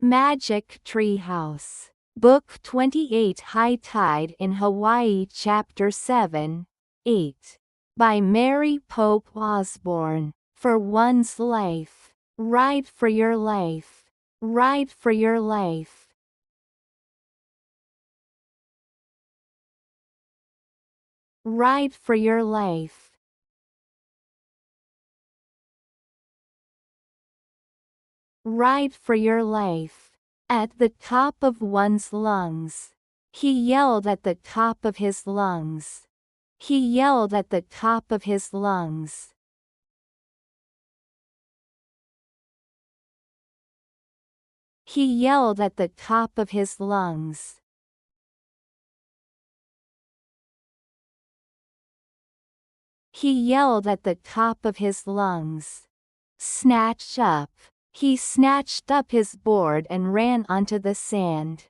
매직트리하우스. Book 28 High Tide in Hawaii Chapter 7, 8. By Mary Pope Osborne. For one's life. Ride for your life. Ride for your life. Ride for your life. Ride for your life. At the top of one's lungs. He yelled at the top of his lungs. He yelled at the top of his lungs. He yelled at the top of his lungs. He yelled at the top of his lungs. Snatch up. He snatched up his board and ran onto the sand.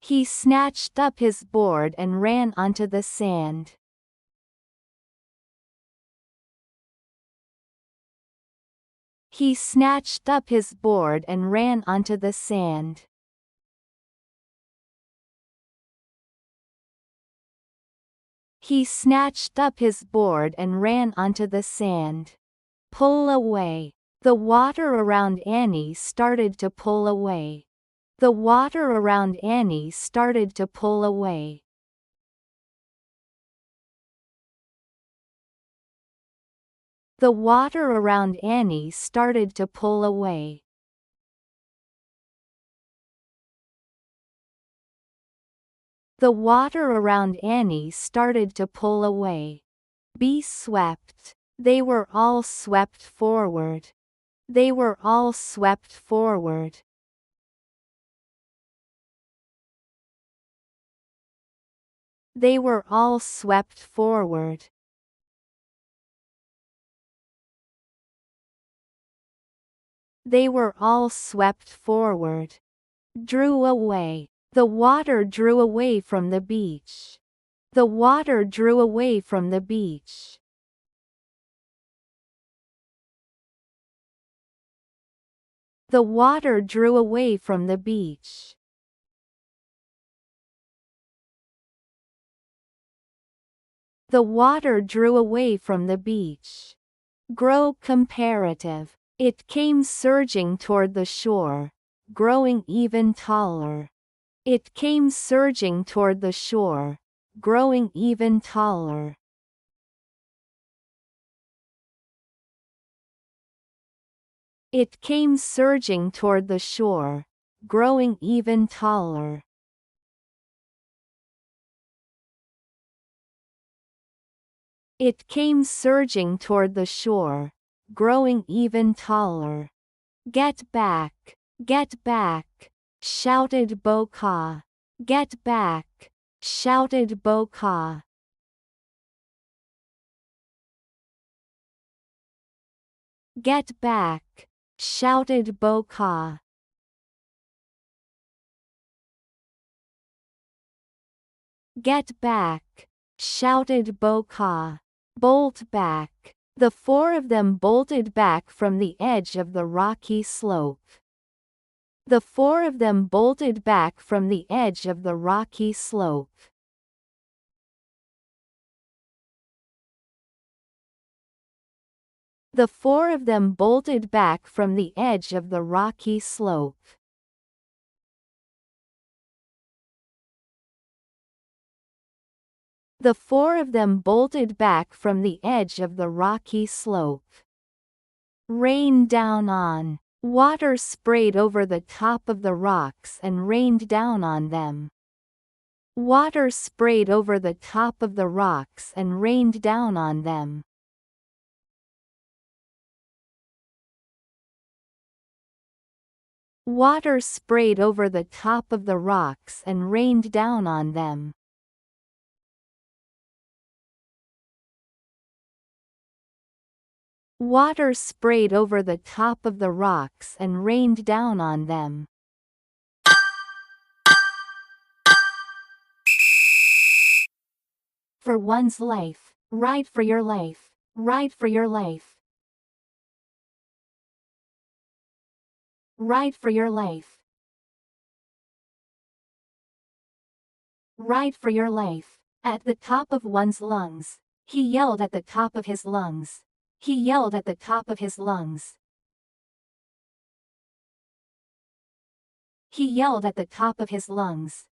He snatched up his board and ran onto the sand. He snatched up his board and ran onto the sand. He snatched up his board and ran onto the sand. Pull away. The water around Annie started to pull away. The water around Annie started to pull away. The water around Annie started to pull away. The water around Annie started to pull away. Be swept. They were all swept forward. They were all swept forward. They were all swept forward. They were all swept forward. Drew away. The water drew away from the beach. The water drew away from the beach. The water drew away from the beach. The water drew away from the beach. Grow comparative. It came surging toward the shore, growing even taller. It came surging toward the shore, growing even taller. It came surging toward the shore, growing even taller. It came surging toward the shore, growing even taller. Get back, shouted Boka. Get back, shouted Boka. Get back, shouted Boka. Get back, shouted Boka. Bolt back. The four of them bolted back from the edge of the rocky slope. The four of them bolted back from the edge of the rocky slope. The four of them bolted back from the edge of the rocky slope. The four of them bolted back from the edge of the rocky slope. Rain down on. Water sprayed over the top of the rocks and rained down on them. Water sprayed over the top of the rocks and rained down on them. Water sprayed over the top of the rocks and rained down on them. Water sprayed over the top of the rocks and rained down on them. For one's life. Ride for your life. Ride for your life. Ride for your life. Ride for your life. At the top of one's lungs. He yelled at the top of his lungs. He yelled at the top of his lungs. He yelled at the top of his lungs.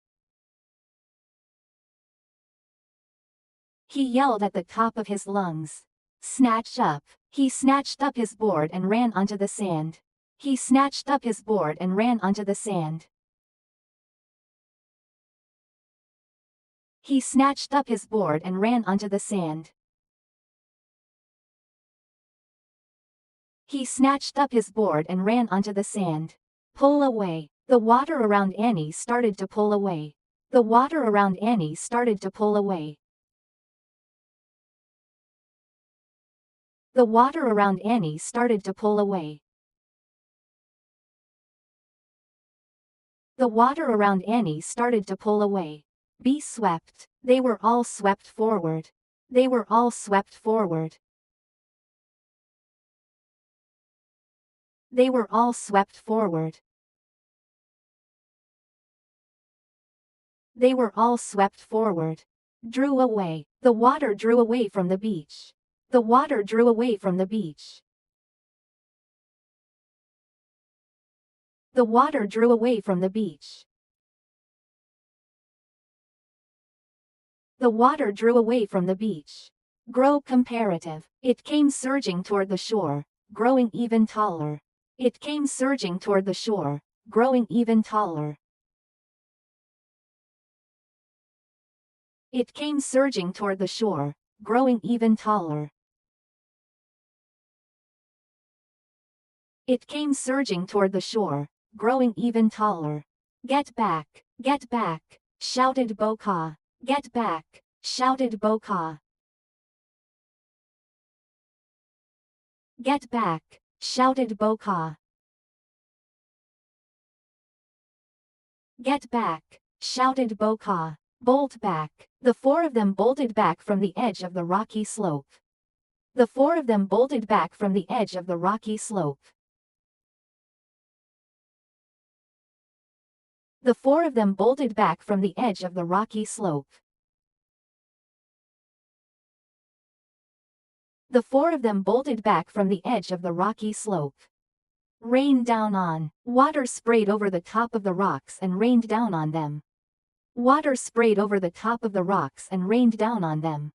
He yelled at the top of his lungs. Snatch up. He snatched up his board and ran onto the sand. He snatched up his board and ran onto the sand. He snatched up his board and ran onto the sand. He snatched up his board and ran onto the sand. Pull away. The water around Annie started to pull away. The water around Annie started to pull away. The water around Annie started to pull away. The water around Annie started to pull away. Be swept. They were all swept forward. They were all swept forward. They were all swept forward. They were all swept forward. Drew away. The water drew away from the beach. The water drew away from the beach. The water drew away from the beach. The water drew away from the beach. Grow comparative. It came surging toward the shore, growing even taller. It came surging toward the shore, growing even taller. It came surging toward the shore, growing even taller. It came surging toward the shore, growing even taller. Get back, shouted Boka. Get back, shouted Boka. Get back, shouted Boka. Get back, shouted Boka. Bolt back. The four of them bolted back from the edge of the rocky slope. The four of them bolted back from the edge of the rocky slope. The four of them bolted back from the edge of the rocky slope. The four of them bolted back from the edge of the rocky slope. Rain down on. Water sprayed over the top of the rocks and rained down on them. Water sprayed over the top of the rocks and rained down on them.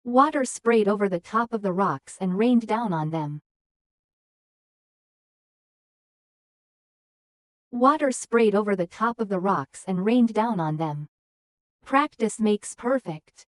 Water sprayed over the top of the rocks and rained down on them. Water sprayed over the top of the rocks and rained down on them. Practice makes perfect.